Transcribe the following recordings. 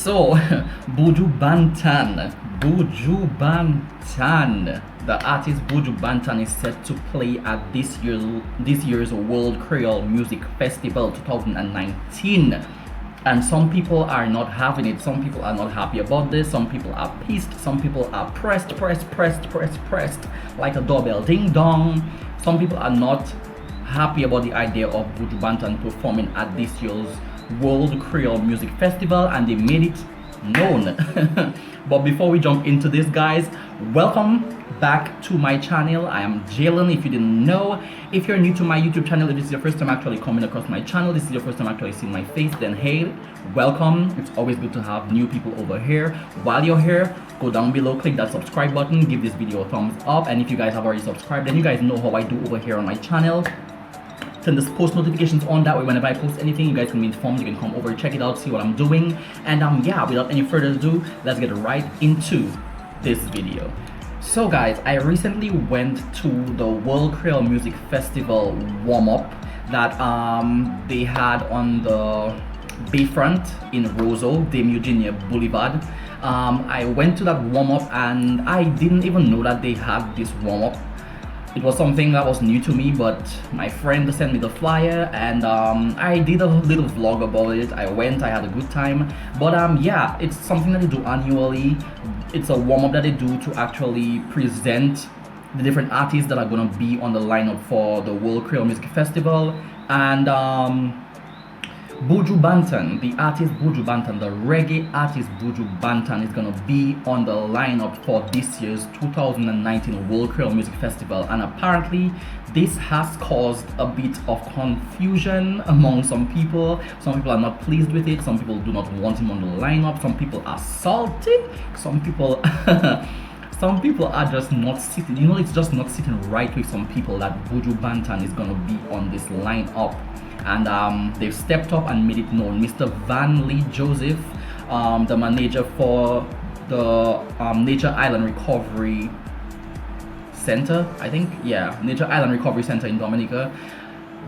So, Buju Banton, the artist Buju Banton is set to play at this year's World Creole Music Festival 2019. And some people are not having it. Some people are not happy about this. Some people are pissed. Some people are pressed, like a doorbell, ding dong. Some people are not happy about the idea of Buju Banton performing at this year's World Creole Music Festival, and they made it known. But before we jump into this, guys, welcome back to my channel. I am Jalen, if you didn't know. If you're new to my YouTube channel, if this is your first time actually coming across my channel, this is your first time actually seeing my face, then hey, welcome. It's always good to have new people over here. While you're here, go down below, click that subscribe button, give this video a thumbs up, and if you guys have already subscribed, then you guys know how I do over here on my channel. Turn the post notifications on, that way whenever I post anything, you guys can be informed. You can come over, check it out, see what I'm doing. And yeah, without any further ado, let's get right into this video. So guys, I recently went to the World Creole Music Festival warm-up that they had on the Bayfront in Roseau, Dame Eugenia Boulevard. I went to that warm-up and I didn't even know that they had this warm-up. It was something that was new to me, but my friend sent me the flyer and I did a little vlog about it. I went, I had a good time. But yeah, it's something that they do annually. It's a warm-up that they do to actually present the different artists that are gonna be on the lineup for the World Creole Music Festival. And Buju Banton, the artist Buju Banton, the reggae artist Buju Banton is gonna be on the lineup for this year's 2019 World Creole Music Festival, and apparently this has caused a bit of confusion among some people. Some people are not pleased with it, some people do not want him on the lineup, some people are salty, some people some people are just not sitting, it's just not sitting right with some people that Buju Banton is gonna be on this lineup. And they've stepped up and made it known. Mr. Van Lee Joseph, the manager for the Nature Island Recovery Center, I think, yeah, Nature Island Recovery Center in Dominica,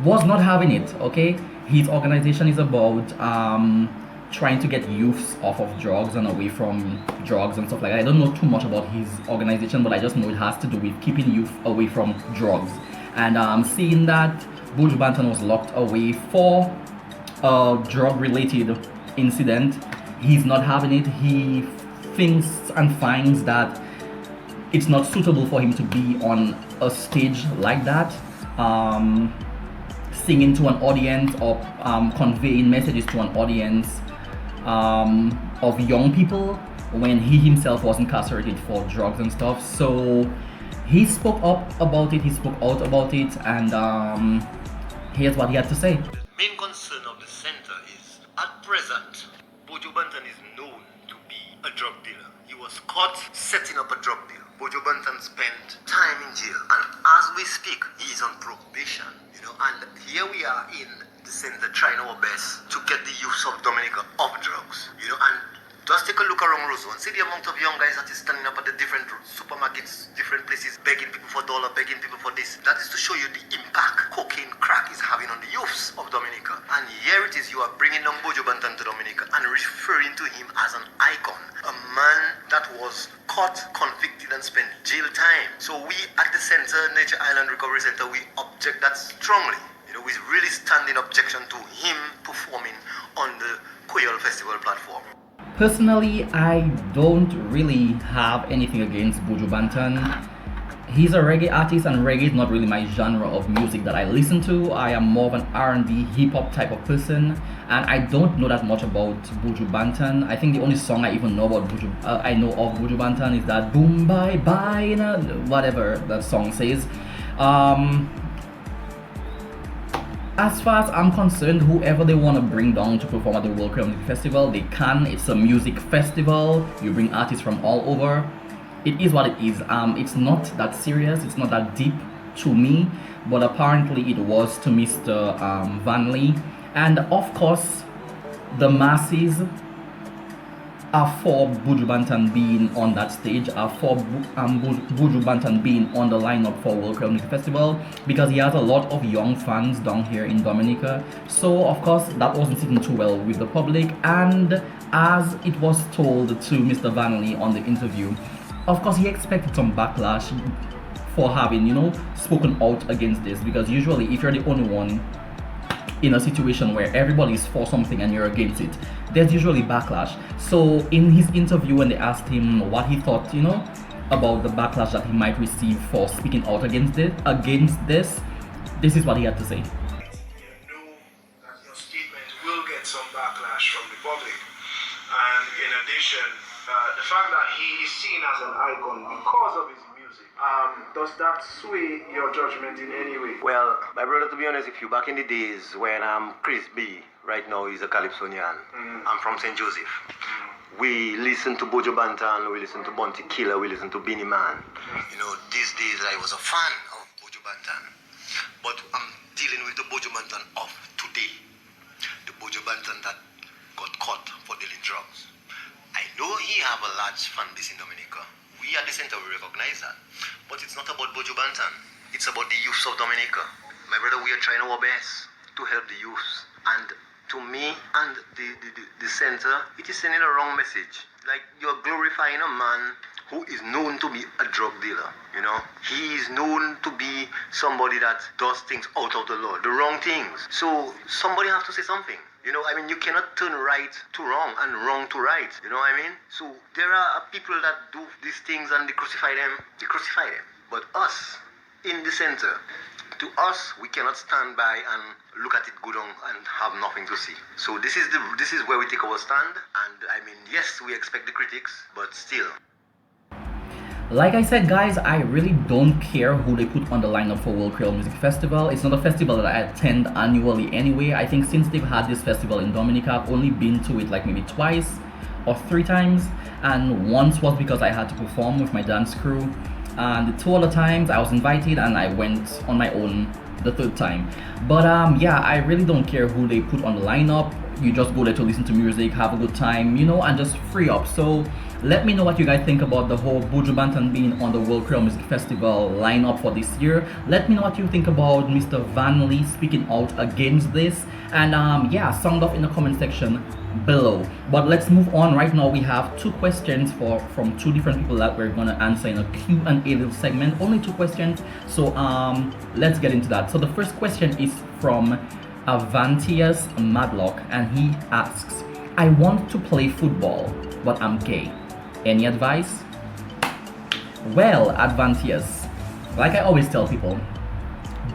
was not having it. Okay, his organization is about trying to get youths off of drugs and away from drugs and stuff like that. I don't know too much about his organization, but I just know it has to do with keeping youth away from drugs. And seeing that Buju Banton was locked away for a drug-related incident, he's not having it. He thinks and finds that it's not suitable for him to be on a stage like that, singing to an audience or conveying messages to an audience of young people when he himself was incarcerated for drugs and stuff. So he spoke up about it, he spoke out about it, and here's what he had to say. The main concern of the center is, at present, Buju Banton is known to be a drug dealer. He was caught setting up a drug deal. Buju Banton spent time in jail, and as we speak, he is on probation. And here we are in the center trying our best to get the youth of Dominica off drugs. And just take a look around Roseau and see the amount of young guys that is standing up at the different supermarkets, different places, begging people for dollar, begging people for this. That is to show you the impact cocaine crack is having on the youths of Dominica. And here it is, you are bringing down Buju Banton to Dominica and referring to him as an icon, a man that was caught, convicted, and spent jail time. So we at the center, Nature Island Recovery Center, we object that strongly. We really stand in objection to him performing on the Creole Festival platform. Personally, I don't really have anything against Buju Banton. He's a reggae artist, and reggae is not really my genre of music that I listen to. I am more of an R&B, hip-hop type of person, and I don't know that much about Buju Banton. I think the only song I even know about I know of Buju Banton is that Boom Bye Bye, whatever that song says. As far as I'm concerned, whoever they want to bring down to perform at the World Creole Music Festival, they can. It's a music festival. You bring artists from all over. It is what it is. It's not that serious. It's not that deep to me, but apparently it was to Mr. Van Lee. And of course, the masses for Buju Banton being on that stage, for Buju Banton being on the lineup for World Creole Music Festival, because he has a lot of young fans down here in Dominica. So of course that wasn't sitting too well with the public, and as it was told to Mr. Vanley on the interview, of course he expected some backlash for having, spoken out against this, because usually if you're the only one in a situation where everybody is for something and you're against it, there's usually backlash. So in his interview, when they asked him what he thought, about the backlash that he might receive for speaking out against this, this is what he had to say. You know that your statement will get some backlash from the public, and in addition, the fact that he is seen as an icon because of his music, does that sway your judgment in any way? Well, my brother, to be honest with you, back in the days when I'm Chris B, right now he's a Calypsonian. I'm from St. Joseph. We listen to Buju Banton, we listen to Bounty Killer, we listen to Beanie Man. These days I was a fan of Buju Banton. But I'm dealing with the Buju Banton of today. The Buju Banton that got caught for dealing drugs. I know he have a large fan base in Dominica. We at the center, we recognize that. But it's not about Buju Banton. It's about the youths of Dominica. My brother, we are trying our best to help the youths. And to me and the center, it is sending a wrong message. Like, you're glorifying a man who is known to be a drug dealer, He is known to be somebody that does things out of the law, the wrong things. So somebody has to say something. You cannot turn right to wrong and wrong to right. So there are people that do these things and they crucify them. But us, in the center, to us, we cannot stand by and look at it good on and have nothing to see. So this is where we take our stand. And yes, we expect the critics, but still. Like I said, guys, I really don't care who they put on the lineup for World Creole Music Festival. It's not a festival that I attend annually anyway. I think since they've had this festival in Dominica, I've only been to it like maybe twice or 3 times. And once was because I had to perform with my dance crew. And the 2 other times I was invited and I went on my own the 3rd time. But yeah, I really don't care who they put on the lineup. You just go there to listen to music, have a good time, and just free up. So let me know what you guys think about the whole Buju Banton being on the World Creole Music Festival lineup for this year. Let me know what you think about Mr. Vanley speaking out against this. And yeah, sound off in the comment section below. But let's move on. Right now we have 2 questions from 2 different people that we're gonna answer in a Q&A little segment. Only 2 questions. So let's get into that. So the first question is from Avantius Madlock, and he asks, I want to play football, but I'm gay. Any advice? Well, Advantius, like I always tell people,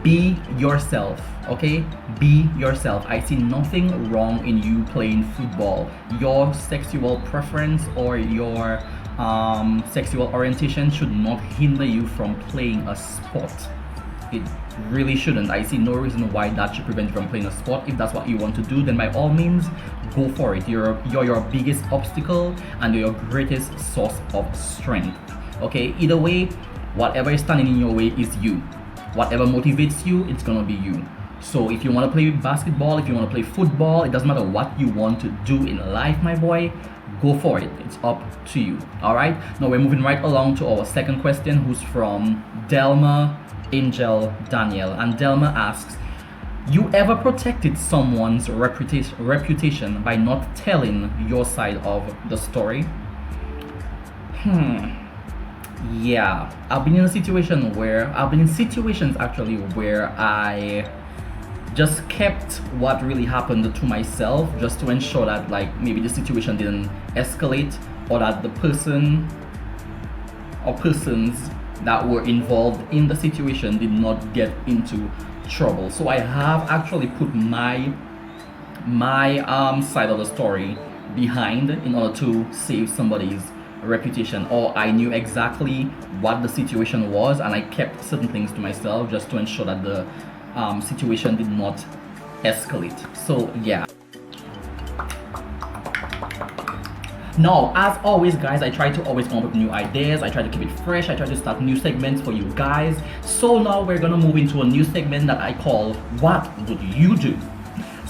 be yourself, okay? Be yourself. I see nothing wrong in you playing football. Your sexual preference or your sexual orientation should not hinder you from playing a sport. It really shouldn't. I see no reason why that should prevent you from playing a sport. If that's what you want to do, then by all means, go for it. You're your biggest obstacle and you're your greatest source of strength. Okay, either way, whatever is standing in your way is you. Whatever motivates you, it's gonna be you. So if you want to play basketball, if you want to play football, it doesn't matter what you want to do in life, my boy, go for it. It's up to you. All right, now we're moving right along to our second question, who's from Delma Angel Daniel. And Delma asks, you ever protected someone's reputation by not telling your side of the story? Yeah, I've been in situations actually where I just kept what really happened to myself, just to ensure that like maybe the situation didn't escalate, or that the person or persons that were involved in the situation did not get into trouble. So I have actually put my side of the story behind in order to save somebody's reputation, or I knew exactly what the situation was and I kept certain things to myself just to ensure that the situation did not escalate. So yeah. Now, as always, guys, I try to always come up with new ideas. I try to keep it fresh. I try to start new segments for you guys. So now we're gonna move into a new segment that I call What Would You Do?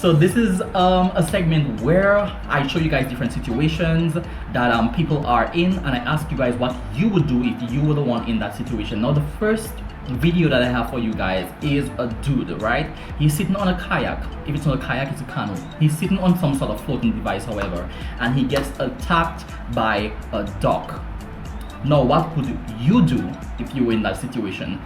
So this is a segment where I show you guys different situations that people are in, and I ask you guys what you would do if you were the one in that situation. Now the first video that I have for you guys is a dude, right? He's sitting on a kayak. If it's not a kayak, it's a canoe. He's sitting on some sort of floating device, however, and he gets attacked by a dog. Now what would you do if you were in that situation?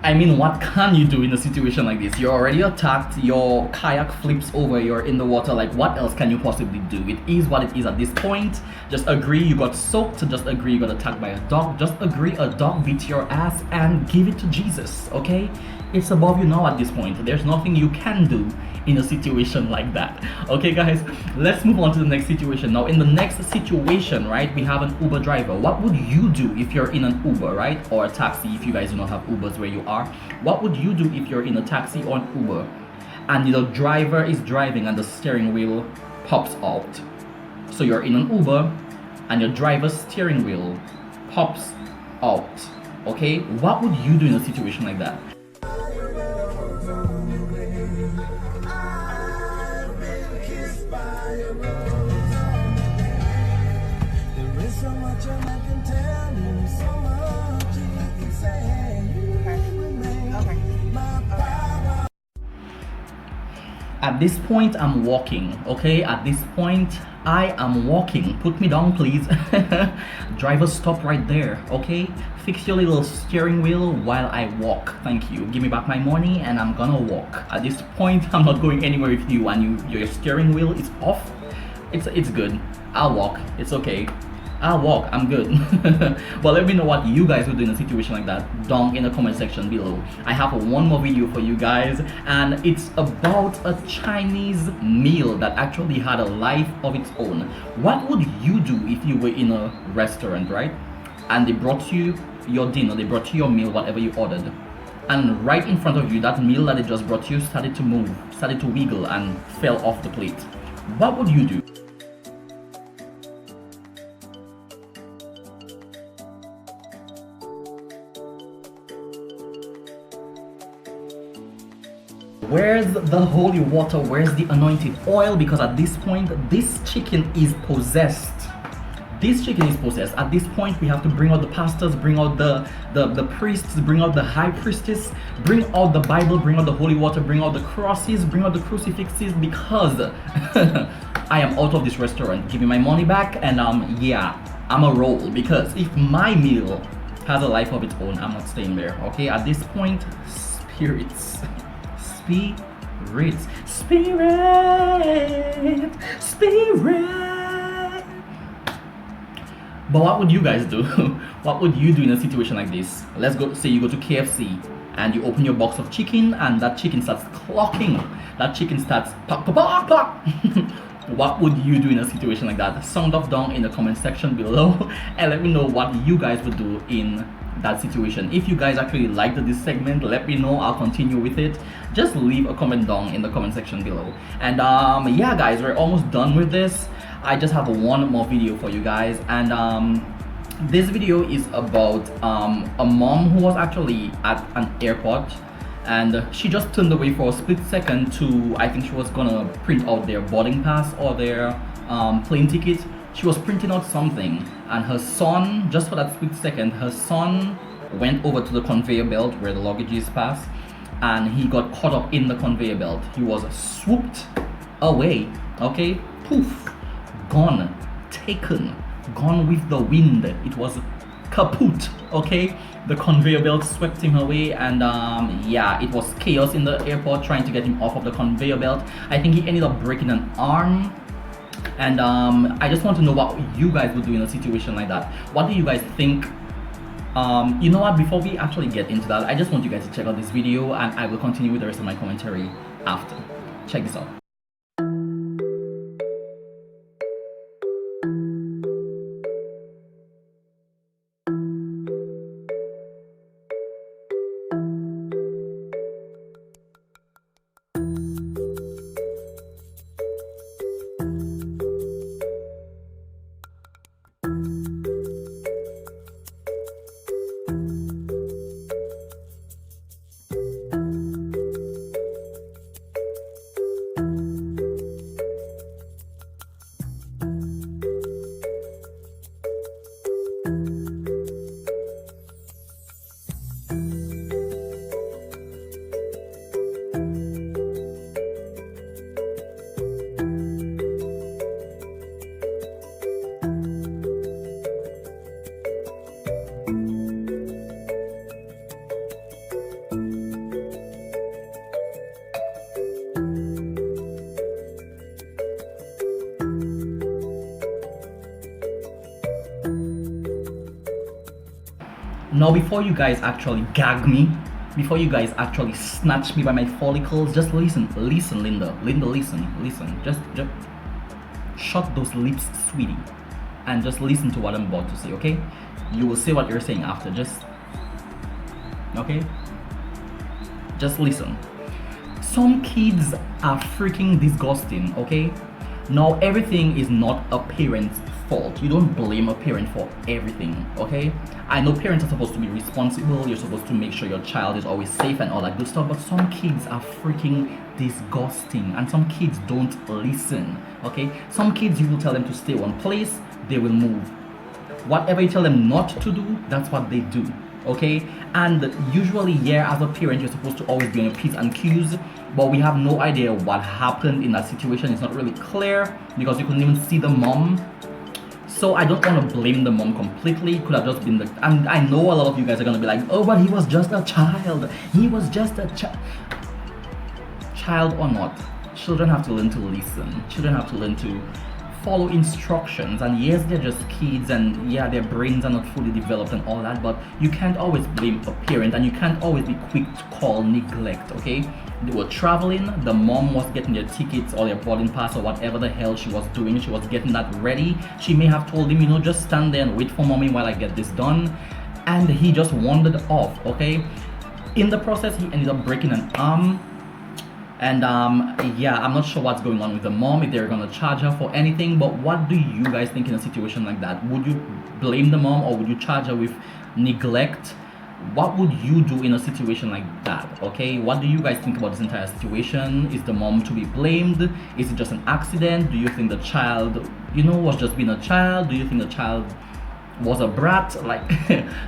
I mean, what can you do in a situation like this? You're already attacked, your kayak flips over, you're in the water, like what else can you possibly do? It is what it is at this point. Just agree you got soaked, just agree you got attacked by a dog, just agree a dog beat your ass and give it to Jesus, okay? It's above you now at this point. There's nothing you can do in a situation like that. Okay guys, let's move on to the next situation. Now in the next situation, right, we have an Uber driver. What would you do if you're in an Uber, right, or a taxi? If you guys do not have Ubers where you are, what would you do if you're in a taxi or an Uber and the driver is driving and the steering wheel pops out? So you're in an Uber and your driver's steering wheel pops out, okay? What would you do in a situation like that? At this point, I'm walking, okay? At this point, I am walking. Put me down, please. Driver, stop right there, okay? Fix your little steering wheel while I walk. Thank you. Give me back my money and I'm gonna walk. At this point, I'm not going anywhere with you and your steering wheel is off. It's good. I'll walk. It's okay. I'll walk, I'm good. But let me know what you guys would do in a situation like that down in the comment section below. I have one more video for you guys, and it's about a Chinese meal that actually had a life of its own. What would you do if you were in a restaurant, right? And they brought you your dinner, they brought you your meal, whatever you ordered. And right in front of you, that meal that they just brought you started to move, started to wiggle and fell off the plate. What would you do? Where's the holy water? Where's the anointed oil? Because at this point, this chicken is possessed. This chicken is possessed. At this point, we have to bring out the pastors, bring out the priests, bring out the high priestess, bring out the Bible, bring out the holy water, bring out the crosses, bring out the crucifixes, because I am out of this restaurant. Give me my money back, and yeah, I'm a roll. Because if my meal has a life of its own, I'm not staying there. Okay, at this point, spirits. Spirit. But what would you guys do? What would you do in a situation like this? Let's go, say you go to KFC and you open your box of chicken and that chicken starts clocking. That chicken starts pop, pop, pop, pop. What would you do in a situation like that? Sound off down in the comment section below and let me know what you guys would do in that situation. If you guys actually liked this segment, let me know. I'll continue with it. Just leave a comment down in the comment section below. And yeah guys, we're almost done with this. I just have one more video for you guys, and this video is about a mom who was actually at an airport, and she just turned away for a split second to, I think she was gonna print out their boarding pass or their plane ticket. She was printing out something, and her son, just for that split second, her son went over to the conveyor belt where the luggage is passed, and he got caught up in the conveyor belt. He was swooped away, okay? Poof, gone, taken, gone with the wind. It was kaput, okay? The conveyor belt swept him away, and yeah, it was chaos in the airport trying to get him off of the conveyor belt. I think he ended up breaking an arm. And I just want to know what you guys would do in a situation like that. What do you guys think? You know what, before we actually get into that, I just want you guys to check out this video, and I will continue with the rest of my commentary after. Check this out. Now, before you guys actually gag me, before you guys actually snatch me by my follicles, just listen, Linda, listen. Just shut those lips, sweetie, and just listen to what I'm about to say, okay? You will say what you're saying after. Okay? Just listen. Some kids are freaking disgusting, okay? Now, everything is not a parent's fault. You don't blame a parent for everything, okay? I know parents are supposed to be responsible. You're supposed to make sure your child is always safe and all that good stuff, but some kids are freaking disgusting, and some kids don't listen, okay? Some kids, you will tell them to stay one place, they will move. Whatever you tell them not to do, that's what they do, okay? And usually, yeah, as a parent, you're supposed to always be on your P's and Q's, but we have no idea what happened in that situation. It's not really clear because you couldn't even see the mom. So I don't want to blame the mom completely. It could have just been and I know a lot of you guys are gonna be like, oh, but he was just a child. He was just a child or not. Children have to learn to listen. Children have to learn to follow instructions. And yes, they're just kids, and yeah, their brains are not fully developed and all that, but you can't always blame a parent, and you can't always be quick to call neglect, okay? They were traveling, the mom was getting their tickets or their boarding pass or whatever the hell she was doing. She was getting that ready. She may have told him, you know, just stand there and wait for mommy while I get this done. And he just wandered off, okay? In the process, he ended up breaking an arm. And yeah, I'm not sure what's going on with the mom, if they're gonna charge her for anything, but what do you guys think in a situation like that? Would you blame the mom, or would you charge her with neglect? What would you do in a situation like that, okay? What do you guys think about this entire situation? Is the mom to be blamed? Is it just an accident? Do you think the child, you know, was just being a child? Do you think the child was a brat? Like,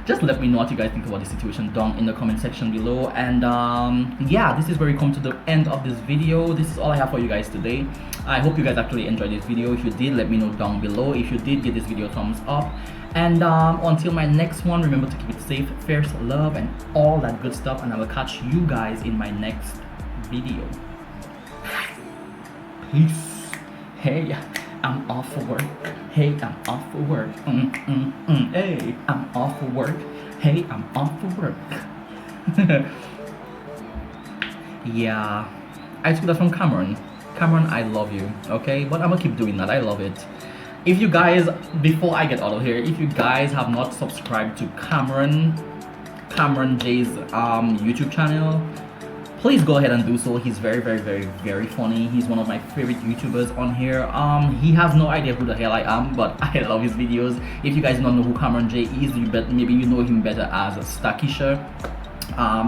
just let me know what you guys think about the situation down in the comment section below. And yeah, this is where we come to the end of this video. This is all I have for you guys today. I hope you guys actually enjoyed this video. If you did, let me know down below. If you did, give this video a thumbs up. And until my next one, remember to keep it safe, fierce, love, and all that good stuff. And I will catch you guys in my next video. Peace. Hey, I'm off for work. Hey, I'm off for work. Hey, I'm off for work. Hey, I'm off for work. Yeah, I took that from Cameron. Cameron, I love you, okay? But I'm gonna keep doing that. I love it. If you guys, before I get out of here, if you guys have not subscribed to Cameron J's YouTube channel, please go ahead and do so. He's very, very, very, very funny. He's one of my favorite YouTubers on here. He has no idea who the hell I am, but I love his videos. If you guys don't know who Cameron J is, maybe you know him better as Stakisha.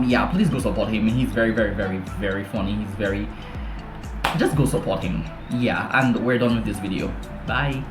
Yeah, please go support him. He's very, very, very, very funny. He's very... Just go support him. Yeah, and we're done with this video. Bye.